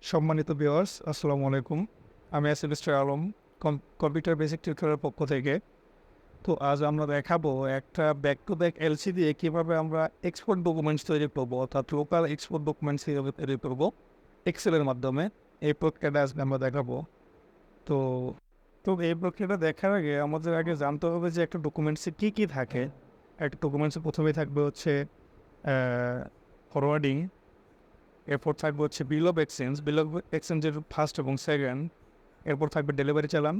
সম্মানিত ভিউয়ার্স, আসসালামু আলাইকুম। আমি মিস্টার আলম, কম্পিউটার বেসিক টিউটোরিয়ালের পক্ষ থেকে। তো আজ আমরা দেখাবো একটা ব্যাক টু ব্যাক এলসি দিয়ে কীভাবে আমরা এক্সপোর্ট ডকুমেন্টস তৈরি করবো, অর্থাৎ লোকাল এক্সপোর্ট ডকুমেন্টস কীভাবে তৈরি করবো এক্সেলের মাধ্যমে। এই প্রক্রিয়াটা আজকে আমরা দেখাবো। তো তো এই প্রক্রিয়াটা দেখার আগে আমাদের আগে জানতে হবে যে একটা ডকুমেন্টসে কী কী থাকে। একটা ডকুমেন্টসে প্রথমেই থাকবে হচ্ছে ফরওয়ার্ডিং, এরপর থাকবে হচ্ছে বিল অফ এক্সচেঞ্জের ফার্স্ট এবং সেকেন্ড, এরপর থাকবে ডেলিভারি চালান,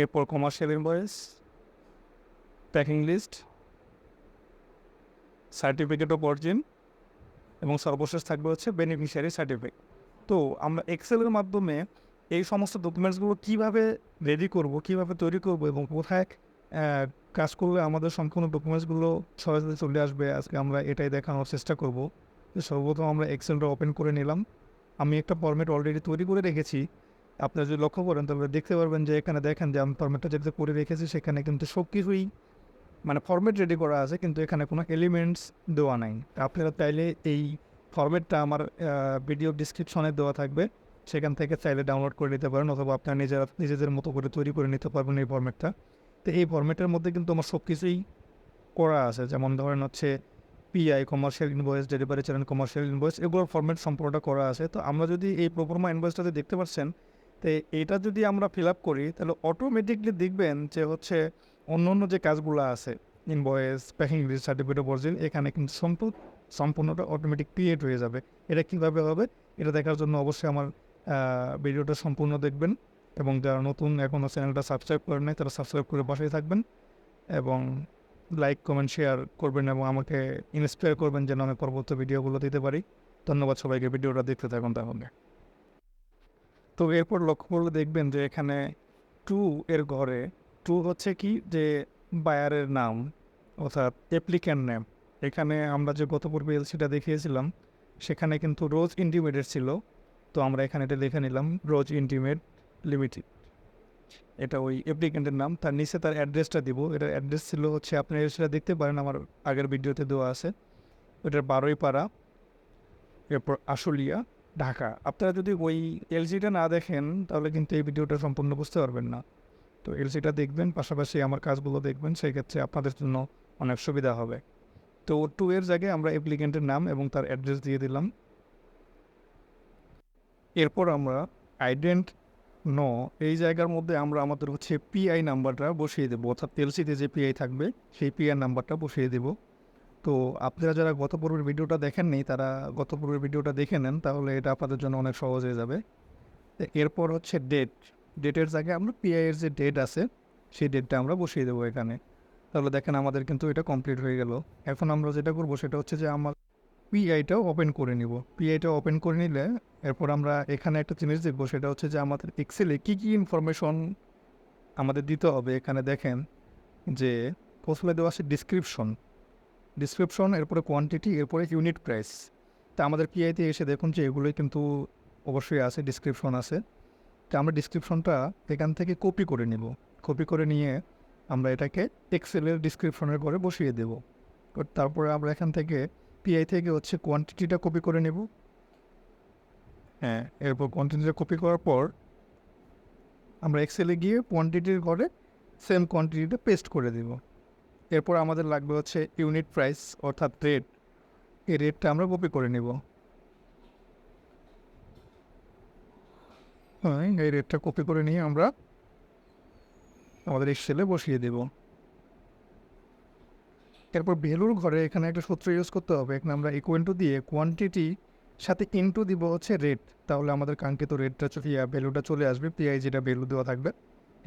এরপর commercial invoice, packing list, certificate of origin এবং সর্বশেষ থাকবে হচ্ছে বেনিফিশিয়ারি সার্টিফিকেট। তো আমরা এক্সেলের মাধ্যমে এই সমস্ত ডকুমেন্টসগুলো কীভাবে রেডি করব, কীভাবে তৈরি করব এবং কোথায় কাজ করলে আমাদের সম্পূর্ণ ডকুমেন্টসগুলো সহজে চলে আসবে, আজকে আমরা এটাই দেখানোর চেষ্টা করব। তো সর্বপ্রথম আমরা এক্সেলটা ওপেন করে নিলাম। আমি একটা ফরম্যাট অলরেডি তৈরি করে রেখেছি। আপনারা যদি লক্ষ্য করেন তাহলে দেখতে পারবেন যে এখানে দেখেন যে আমি ফরম্যাটটা যেটা করে রেখেছি সেখানে কিন্তু সব কিছুই মানে ফরম্যাট রেডি করা আছে, কিন্তু এখানে কোনো এলিমেন্টস দেওয়া নাই। আপনারা চাইলে এই ফরম্যাটটা আমার ভিডিও ডিসক্রিপশনে দেওয়া থাকবে, সেখান থেকে চাইলে ডাউনলোড করে নিতে পারেন, অথবা আপনারা নিজেদের মতো করে তৈরি করে নিতে পারবেন এই ফরম্যাটটা। তো এই ফরম্যাটের মধ্যে কিন্তু আমার সব কিছুই করা আছে, যেমন ধরেন হচ্ছে PI, commercial invoice, delivery channel, commercial invoice, এগুলোর ফরম্যাট সম্পূর্ণটা করা আছে। তো আমরা যদি এই প্রোফর্মা ইনভয়েসটাতে দেখতে পাচ্ছেন, তো এইটা যদি আমরা ফিল আপ করি তাহলে অটোমেটিকলি দেখবেন যে হচ্ছে অন্য অন্য যে কাজগুলো আছে, invoice, packing list, certificate of origin, এখানে কিন্তু সম্পূর্ণটা অটোমেটিক ক্রিয়েট হয়ে যাবে। এটা কীভাবে হবে এটা দেখার জন্য অবশ্যই আমার ভিডিওটা সম্পূর্ণ দেখবেন, এবং যারা নতুন এখনও চ্যানেলটা সাবস্ক্রাইব করেন নাই তারা সাবস্ক্রাইব করে পাশেই থাকবেন, এবং লাইক, কমেন্ট, শেয়ার করবেন এবং আমাকে ইন্সপায়ার করবেন যেন আমি পরবর্তী ভিডিওগুলো দিতে পারি। ধন্যবাদ সবাইকে, ভিডিওটা দেখতে থাকুন তাহলে। তো এরপর লক্ষ্য করলে দেখবেন যে এখানে টু এর ঘরে, টু হচ্ছে কি যে বায়ারের নাম, অর্থাৎ অ্যাপ্লিক্যান্ট নেম। এখানে আমরা যে গত পূর্বে এলসিটা দেখিয়েছিলাম সেখানে কিন্তু রোজ ইন্টিমেটেড ছিল, তো আমরা এখানে এটা লিখে নিলাম রোজ ইন্টিমেট লিমিটেড। এটা ওই অ্যাপ্লিক্যান্টের নাম, তার নিচে তার অ্যাড্রেসটা দিব। এটার অ্যাড্রেস ছিল হচ্ছে, আপনি সেটা দেখতে পারেন আমার আগের ভিডিওতে দেওয়া আছে, ওটার 12ই পাড়া, এরপর আশুলিয়া, ঢাকা। আপনারা যদি ওই এলসিটা না দেখেন তাহলে কিন্তু এই ভিডিওটা সম্পূর্ণ বুঝতে পারবেন না। তো এলসিটা দেখবেন, পাশাপাশি আমার কাজগুলো দেখবেন, সেই ক্ষেত্রে আপনাদের জন্য অনেক সুবিধা হবে। তো টু এর জায়গায় আমরা অ্যাপ্লিক্যান্টের নাম এবং তার অ্যাড্রেস দিয়ে দিলাম। এরপর আমরা আইডেন্ট নো এই জায়গার মধ্যে আমরা আমাদের হচ্ছে পিআই নাম্বারটা বসিয়ে দেবো, অর্থাৎ এলসিতে যে পিআই থাকবে সেই পিআই নাম্বারটা বসিয়ে দেব। তো আপনারা যারা গত পূর্বের ভিডিওটা দেখেননি তারা গত পূর্বের ভিডিওটা দেখে নেন, তাহলে এটা আপনাদের জন্য অনেক সহজ হয়ে যাবে। এরপর হচ্ছে ডেটের জায়গায় আমরা পিআই এর যে ডেট আছে সেই ডেটটা আমরা বসিয়ে দেবো এখানে। তাহলে দেখেন আমাদের কিন্তু এটা কমপ্লিট হয়ে গেল। এখন আমরা যেটা করবো সেটা হচ্ছে যে আমার পিআইটাও ওপেন করে নিব। পিআইটা ওপেন করে নিলে এরপর আমরা এখানে একটা জিনিস দেখবো, সেটা হচ্ছে যে আমাদের এক্সেলে কী কী ইনফরমেশন আমাদের দিতে হবে। এখানে দেখেন যে প্রথমে দেওয়া আছে ডিসক্রিপশন, এরপরে কোয়ান্টিটি, এরপরে ইউনিট প্রাইস। তা আমাদের পিআইতে এসে দেখুন যে এগুলোই কিন্তু অবশ্যই আছে, ডিসক্রিপশন আছে। তা আমরা ডিসক্রিপশনটা এখান থেকে কপি করে নিব। কপি করে নিয়ে আমরা এটাকে এক্সেলের ডিসক্রিপশনের ঘরে বসিয়ে দেব। তারপরে আমরা এখান থেকে পিআই থেকে হচ্ছে কোয়ান্টিটিটা কপি করে নেব। হ্যাঁ, এরপর কোয়ান্টিটিটা কপি করার পর আমরা এক্সেলে গিয়ে কোয়ান্টিটির ঘরে সেম কোয়ান্টিটিটা পেস্ট করে দেব। এরপর আমাদের লাগবে হচ্ছে ইউনিট প্রাইস, অর্থাৎ রেট। এই রেটটা আমরা কপি করে নেব। হ্যাঁ, এই রেটটা কপি করে নিয়ে আমরা আমাদের এক্সেলে বসিয়ে দেব। এরপর ভ্যালুর ঘরে এখানে একটা সূত্র ইউজ করতে হবে। এখানে আমরা ইকুয়াল টু দিয়ে কোয়ান্টিটি সাথে ইনটু দিব হচ্ছে রেট, তাহলে আমাদের কাঙ্ক্ষিত রেটটা ভ্যালুটা চলে আসবে। পিআই যেটা ভ্যালু দেওয়া থাকবে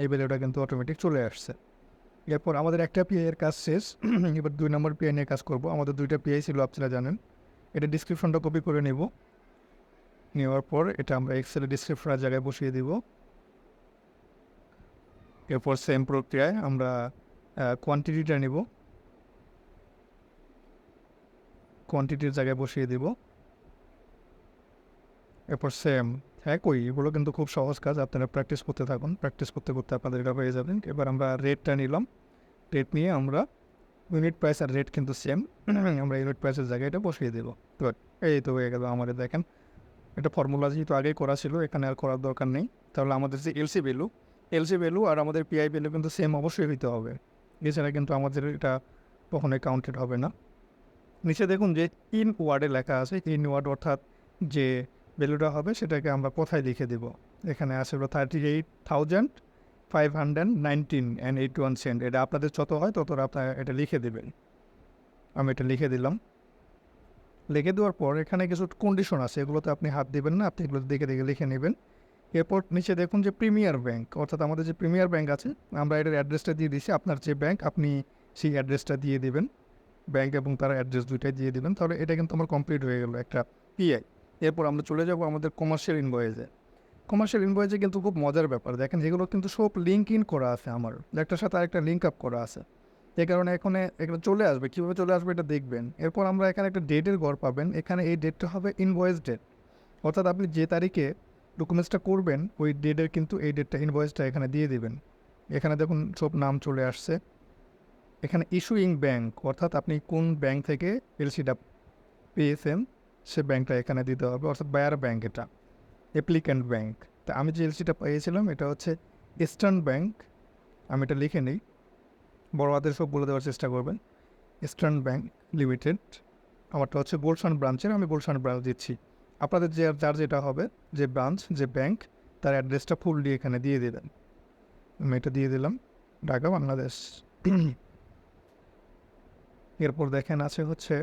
এই ভ্যালুটা কিন্তু অটোমেটিক চলে আসছে। এরপর আমাদের একটা পিআই এর কাজ শেষ। এবার 2 নম্বর পিআই নিয়ে কাজ করব। আমাদের 2টা পিআই ছিল, আপনারা জানেন। এটা ডিসক্রিপশনটা কপি করে নেব। নেওয়ার পর এটা আমরা এক্সেলের ডিসক্রিপশনের জায়গায় বসিয়ে দিব। এরপর সেম প্রক্রিয়ায় আমরা কোয়ান্টিটিটা নেব, কোয়ান্টিটির জায়গায় বসিয়ে দেব। এরপর সেম এগুলো কিন্তু খুব সহজ কাজ, আপনারা প্র্যাকটিস করতে থাকুন, প্র্যাকটিস করতে করতে আপনাদের এটা হয়ে যাবেন। এবার আমরা রেটটা নিলাম, রেট নিয়ে আমরা ইউনিট প্রাইস আর রেট কিন্তু সেম, আমরা ইউনিট প্রাইসের জায়গায় এটা বসিয়ে দেবো। তো এই তো হয়ে গেল আমাদের, দেখেন এটা ফর্মুলা যেহেতু আগেই করা ছিল, এখানে আর করার দরকার নেই। তাহলে আমাদের যে এলসি ভ্যালু আর আমাদের পিআই ভ্যালু কিন্তু সেম অবশ্যই হইতে হবে, এছাড়া কিন্তু আমাদের এটা কখনোই কাউন্টেড হবে না। নিচে দেখুন যে ইন ওয়ার্ডে লেখা আছে, ইন ওয়ার্ড অর্থাৎ যে ভ্যালুটা হবে সেটাকে আমরা কোথায় লিখে দেব। এখানে আছে 38,519.81 এটা আপনাদের যত হয় ততটা আপনারা এটা লিখে দেবেন। আমি এটা লিখে দিলাম। লিখে দেওয়ার পর এখানে কিছু কন্ডিশন আছে, এগুলোতে আপনি হাত দিবেন না, আপনি এগুলো দেখে দেখে লিখে নেবেন। এরপর নিচে দেখুন যে প্রিমিয়ার ব্যাংক, অর্থাৎ আমাদের যে প্রিমিয়ার ব্যাংক আছে আমরা এটার অ্যাড্রেসটা দিয়ে দিচ্ছি। আপনার যে ব্যাংক আপনি সেই অ্যাড্রেসটা দিয়ে দেবেন, ব্যাংক এবং তার অ্যাড্রেস দুইটাই দিয়ে দেবেন। তাহলে এটা কিন্তু আমার কমপ্লিট হয়ে গেল একটা পিআই। এরপর আমরা চলে যাব আমাদের কমার্শিয়াল ইনভয়েসে। কমার্শিয়াল ইনভয়েসে কিন্তু খুব মজার ব্যাপার, দেখেন যেগুলো কিন্তু সব লিঙ্ক ইন করা আছে, আমার একটার সাথে আরেকটা লিঙ্ক আপ করা আছে। এই কারণে এখানে চলে আসবে, কীভাবে চলে আসবে এটা দেখবেন। এরপর আমরা এখানে একটা ডেটের ঘর পাবেন, এখানে এই ডেটটা হবে ইনভয়েস ডেট, অর্থাৎ আপনি যে তারিখে ডকুমেন্টসটা করবেন ওই ডেটের কিন্তু এই ডেটটা ইনভয়েসটা এখানে দিয়ে দেবেন। এখানে দেখুন সব নাম চলে আসছে। এখানে ইস্যুইং ব্যাংক, অর্থাৎ আপনি কোন ব্যাংক থেকে এলসিটা পেয়েছেন সে ব্যাংকটা এখানে দিতে হবে, অর্থাৎ বায়ার ব্যাংক, এটা অ্যাপ্লিক্যান্ট ব্যাংক। তা আমি যে এলসিটা পেয়েছিলাম এটা হচ্ছে ইস্টার্ন ব্যাংক। আমি এটা লিখে নিই, বড় হাতের সব বলে দেওয়ার চেষ্টা করবেন। ইস্টার্ন ব্যাংক লিমিটেড, আমারটা হচ্ছে গুলশান ব্রাঞ্চের, আমি গুলশান ব্রাঞ্চ দিচ্ছি। আপনাদের যার যেটা হবে, যে ব্রাঞ্চ যে ব্যাংক তার অ্যাড্রেসটা ফুললি এখানে দিয়ে দেবেন। আমি এটা দিয়ে দিলাম, ঢাকা বাংলাদেশ। এরপর দেখেন আছে হচ্ছে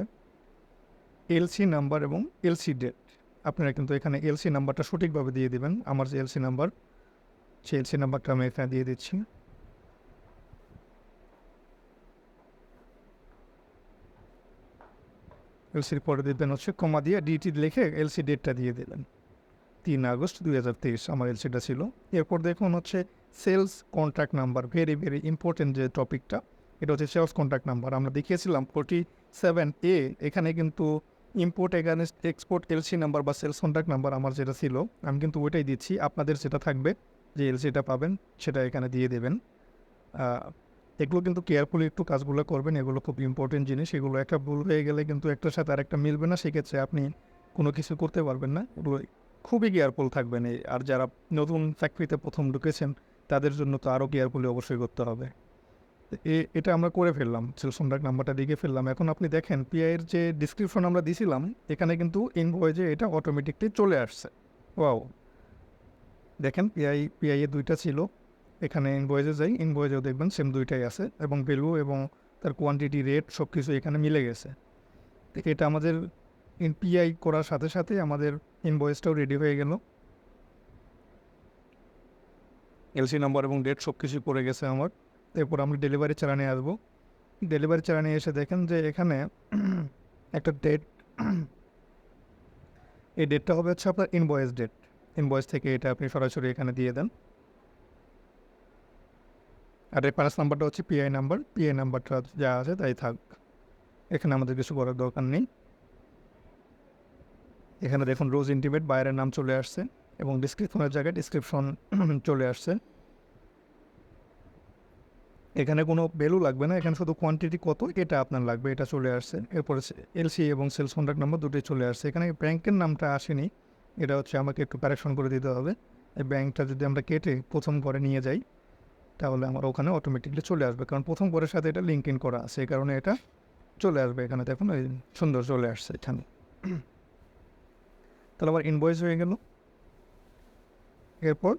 এলসি নাম্বার এবং এলসি ডেট। আপনারা কিন্তু এখানে এলসি নাম্বারটা সঠিকভাবে দিয়ে দেবেন। আমার যে এলসি নাম্বার সেই এলসি নাম্বারটা আমি এখানে দিয়ে দিচ্ছি। এলসির পরে দিবেন হচ্ছে কমা দিয়ে ডিটি লিখে এলসি ডেটটা দিয়ে দেবেন, 3 আগস্ট 2023 আমার এলসিটা ছিল। এরপর দেখুন হচ্ছে sales contract number, very very important যে টপিকটা, এটা হচ্ছে সেলস কন্ট্রাক্ট নাম্বার। আমরা দেখিয়েছিলাম 47A, এখানে কিন্তু ইম্পোর্ট এগানেস্ট এক্সপোর্ট এলসি নাম্বার বা সেলস কন্ট্রাক্ট নাম্বার আমার যেটা ছিল আমি কিন্তু ওইটাই দিচ্ছি। আপনাদের যেটা থাকবে যে এলসিটা পাবেন সেটা এখানে দিয়ে দেবেন। এগুলো কিন্তু কেয়ারফুলি একটু কাজগুলো করবেন, এগুলো খুব ইম্পর্টেন্ট জিনিস। এগুলো একটা ভুল হয়ে গেলে কিন্তু একটার সাথে আরেকটা মিলবে না, সেক্ষেত্রে আপনি কোনো কিছু করতে পারবেন না। এগুলো খুবই কেয়ারফুল থাকবেন। আর যারা নতুন ফ্যাক্টরিতে প্রথম ঢুকেছেন তাদের জন্য তো আরও কেয়ারফুলি অবশ্যই করতে হবে। এটা আমরা করে ফেললাম, সেলস কন্ট্রাক্ট নাম্বারটা লিখে ফেললাম। এখন আপনি দেখেন পিআইয়ের যে ডিসক্রিপশন আমরা দিছিলাম এখানে কিন্তু ইনভয়েসে এটা অটোমেটিকলি চলে আসছে। ওয়াও, দেখেন পিআইএ দুইটা ছিল, এখানে ইনভয়েসে যাই, ইনভয়েসেও দেখবেন সেম দুইটাই আছে এবং ভ্যালু এবং তার কোয়ান্টিটি রেট সব কিছু এখানে মিলে গেছে। এটা আমাদের পিআই করার সাথে সাথে আমাদের ইনভয়েসটাও রেডি হয়ে গেল। এলসি নাম্বার এবং ডেট সব কিছু পড়ে গেছে আমার। এরপর আমরা ডেলিভারি চালানে আসবো। ডেলিভারি চালানে এসে দেখেন যে এখানে একটা ডেট, এই ডেটটা হবে হচ্ছে আপনার ইনভয়েস ডেট। ইনভয়েস থেকে এটা আপনি সরাসরি এখানে দিয়ে দেন। আর রেফারেন্স নাম্বারটা হচ্ছে পিআই নাম্বার, পিআই নাম্বারটা যা আছে তাই থাক, এখানে আমাদের কিছু করার দরকার নেই। এখানে দেখুন রোজ ইন্টিমেট বায়ারের নাম চলে আসছে এবং ডিসক্রিপশনের জায়গায় ডিসক্রিপশন চলে আসছে। এখানে কোনো ভ্যালু লাগবে না, এখানে শুধু কোয়ান্টিটি কত এটা আপনার লাগবে, এটা চলে আসছে। এরপরে এলসি এবং সেলস কন্ট্রাক্ট নাম্বার দুটোই চলে আসছে। এখানে ব্যাংকের নামটা আসেনি, এটা হচ্ছে আমাকে একটু কারেকশন করে দিতে হবে। এই ব্যাংকটা যদি আমরা কেটে প্রথম ঘরে নিয়ে যাই তাহলে আমার ওখানে অটোমেটিকলি চলে আসবে, কারণ প্রথম ঘরের সাথে এটা লিঙ্ক ইন করা আছে, এই কারণে এটা চলে আসবে। এখানে দেখুন এই সুন্দর চলে আসছে এখানে। তাহলে আমার ইনভয়েস হয়ে গেল। এরপর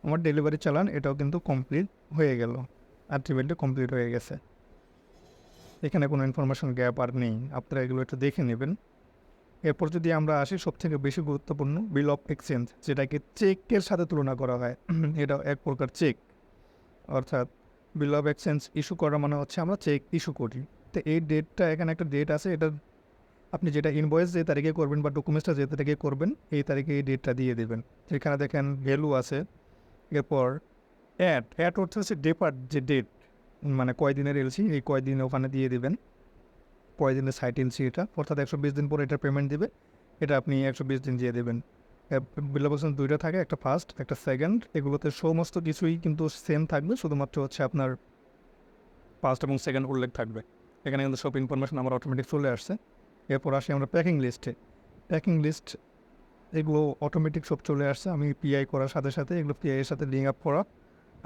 আমার ডেলিভারি চালান এটাও কিন্তু কমপ্লিট হয়ে গেল, আলটিমেটলি কমপ্লিট হয়ে গেছে। এখানে কোনো ইনফরমেশন গ্যাপ আর নেই, আপনারা এগুলো একটু দেখে নেবেন। এরপর যদি আমরা আসি সবথেকে বেশি গুরুত্বপূর্ণ বিল অফ এক্সচেঞ্জ, যেটাকে চেকের সাথে তুলনা করা হয়, এটা এক প্রকার চেক। অর্থাৎ বিল অফ এক্সচেঞ্জ ইস্যু করা মানে হচ্ছে আমরা চেক ইস্যু করি। তো এই ডেটটা এখানে একটা ডেট আছে, এটা আপনি যেটা ইনভয়েস যে তারিখে করবেন বা ডকুমেন্টসটা যে তারিখে করবেন এই তারিখে এই ডেটটা দিয়ে দেবেন। এখানে দেখেন ভ্যালু আছে। এরপর অ্যাড অর্থ হচ্ছে ডেপার, যে ডেট মানে কয়দিনের এলসি, এই কয়দিন ওখানে দিয়ে দেবেন, কয়দিনের সাইট এলসি এটা, অর্থাৎ 120 দিন পরে এটা পেমেন্ট দেবে, এটা আপনি 120 দিন দিয়ে দেবেন। বিল অফ এক্সচেঞ্জ দুইটা থাকে, একটা ফার্স্ট একটা সেকেন্ড, এগুলোতে সমস্ত কিছুই কিন্তু সেম থাকবে, শুধুমাত্র হচ্ছে আপনার ফার্স্ট এবং সেকেন্ড উল্লেখ থাকবে। এখানে কিন্তু সব ইনফরমেশন আমার অটোমেটিক চলে আসছে। এরপর আসি আমরা প্যাকিং লিস্টে। প্যাকিং লিস্ট এগুলো অটোমেটিক সব চলে আসছে। আমি পিআই করার সাথে সাথে এগুলো পিআই এর সাথে লিঙ্ক আপ করা।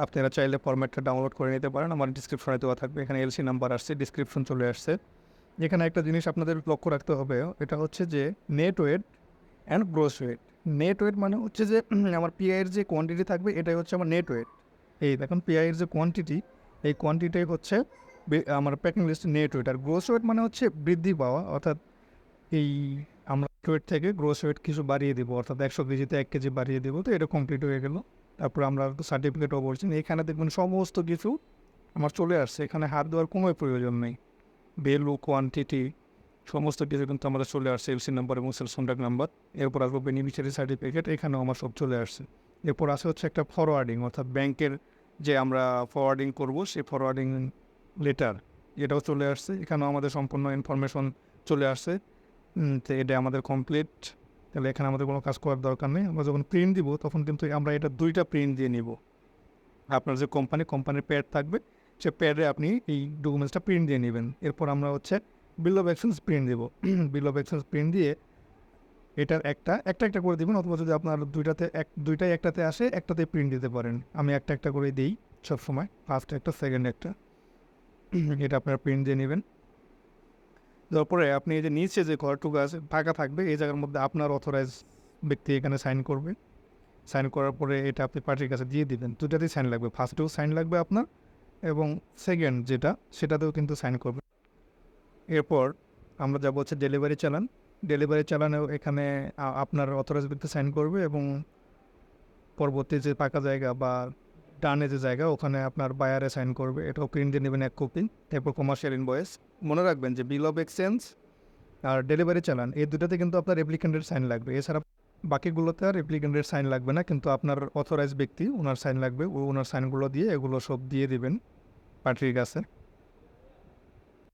আপনারা চাইলে ফরম্যাটটা ডাউনলোড করে নিতে পারেন, আমার ডিসক্রিপশনে দেওয়া থাকবে। এখানে এলসি নাম্বার আসছে, ডিসক্রিপশন চলে আসছে। এখানে একটা জিনিস আপনাদের লক্ষ্য রাখতে হবে, এটা হচ্ছে যে net weight and gross weight. Net weight মানে হচ্ছে যে আমার পিআইয়ের যে কোয়ান্টিটি থাকবে এটাই হচ্ছে আমার নেট ওয়েট। এই দেখুন পিআইয়ের যে কোয়ান্টিটি, এই কোয়ান্টিটাই হচ্ছে আমার প্যাকিং লিস্ট নেট ওয়েট। আর গ্রোস ওয়েট মানে হচ্ছে বৃদ্ধি পাওয়া, অর্থাৎ এই আমরা ওয়েট থেকে গ্রোস ওয়েট কিছু বাড়িয়ে দেবো, অর্থাৎ 100 কেজিতে 1 কেজি বাড়িয়ে দেবো। তো এটা কমপ্লিট হয়ে গেল। তারপর আমরা সার্টিফিকেটও বলছি, এখানে দেখবেন সমস্ত কিছু আমার চলে আসছে। এখানে হাত দেওয়ার কোনো প্রয়োজন নেই। ভ্যালু, কোয়ান্টিটি সমস্ত কিছু কিন্তু আমাদের চলে আসছে, এলসি নাম্বার এবং সেলস কন্ট্যাক্ট নাম্বার। এরপর আসবো বেনিফিশিয়ারি সার্টিফিকেট, এখানেও আমার সব চলে আসছে। এরপর আসে হচ্ছে একটা ফরওয়ার্ডিং, অর্থাৎ ব্যাংকের যে আমরা ফরওয়ার্ডিং করব সেই ফরওয়ার্ডিং লেটার, এটাও চলে আসছে। এখানেও আমাদের সম্পূর্ণ ইনফরমেশন চলে আসছে। তো এটা আমাদের কমপ্লিট। তাহলে এখানে আমাদের কোনো কাজ করার দরকার নেই। আমরা যখন প্রিন্ট দিব তখন কিন্তু আমরা এটা 2টা প্রিন্ট দিয়ে নিব। আপনার যে কোম্পানির প্যাড থাকবে, সে প্যাডে আপনি এই ডকুমেন্টসটা প্রিন্ট দিয়ে নেবেন। এরপর আমরা হচ্ছে বিল অফ এক্সচেঞ্জ প্রিন্ট দেবো। বিল অফ এক্সচেঞ্জ প্রিন্ট দিয়ে এটার একটা করে দেবেন, অথবা যদি আপনার দুইটাই একটাতে আসে একটাতে প্রিন্ট দিতে পারেন। আমি একটা করে দিই সবসময়, ফার্স্ট একটা, সেকেন্ড একটা। এটা আপনারা প্রিন্ট দিয়ে নেবেন। তারপরে আপনি এই যে নিচে যে ঘরটুকু আছে ফাঁকা থাকবে, এই জায়গার মধ্যে আপনার অথরাইজ ব্যক্তি এখানে সাইন করবে। সাইন করার পরে এটা আপনি পার্টির কাছে দিয়ে দিবেন। দুটাতেই সাইন লাগবে, ফার্স্টেও সাইন লাগবে আপনার, এবং সেকেন্ড সেটাতেও কিন্তু সাইন করবে। এরপর আমরা যাবো হচ্ছে ডেলিভারি চালান। ডেলিভারি চালানেও এখানে আপনার অথরাইজ ব্যক্তি সাইন করবে, এবং পরবর্তী যে ফাঁকা জায়গা বা ডানে যে জায়গা ওখানে আপনার বায়ারে সাইন করবে। এটাও প্রিন্ট দিয়ে নেবেন 1 কপি। এরপর কমার্শিয়াল ইনভয়েস। মনে রাখবেন যে বিল অফ এক্সচেঞ্জ আর ডেলিভারি চালান এই দুটাতে কিন্তু আপনার অ্যাপ্লিকেন্টের সাইন লাগবে। এছাড়া বাকিগুলোতে আর অ্যাপ্লিকেন্টের সাইন লাগবে না, কিন্তু আপনার অথরাইজ ব্যক্তি ওনার সাইন লাগবে। ওনার সাইনগুলো দিয়ে এগুলো সব দিয়ে দিবেন পার্টির কাছে।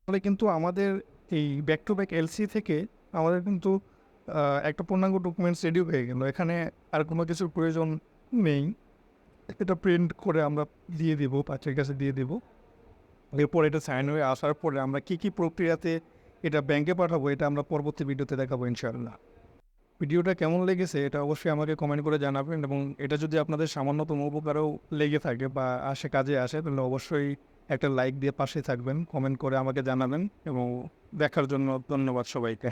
তাহলে কিন্তু আমাদের এই ব্যাক টু ব্যাক এলসি থেকে আমাদের কিন্তু একটা পূর্ণাঙ্গ ডকুমেন্টস রেডি হয়ে গেল। এখানে আর কোনো কিছুর প্রয়োজন নেই। এটা প্রিন্ট করে আমরা দিয়ে দিব, পার্টির কাছে দিয়ে দিব। এরপর এটা সাইন হয়ে আসার পরে আমরা কী প্রক্রিয়াতে এটা ব্যাংকে পাঠাবো, এটা আমরা পরবর্তী ভিডিওতে দেখাবো ইনশাআল্লাহ। ভিডিওটা কেমন লেগেছে এটা অবশ্যই আমাকে কমেন্ট করে জানাবেন, এবং এটা যদি আপনাদের সামান্যতম উপকারেও লেগে থাকে বা কাজে আসে, তাহলে অবশ্যই একটা লাইক দিয়ে পাশে থাকবেন, কমেন্ট করে আমাকে জানাবেন। এবং দেখার জন্য ধন্যবাদ সবাইকে।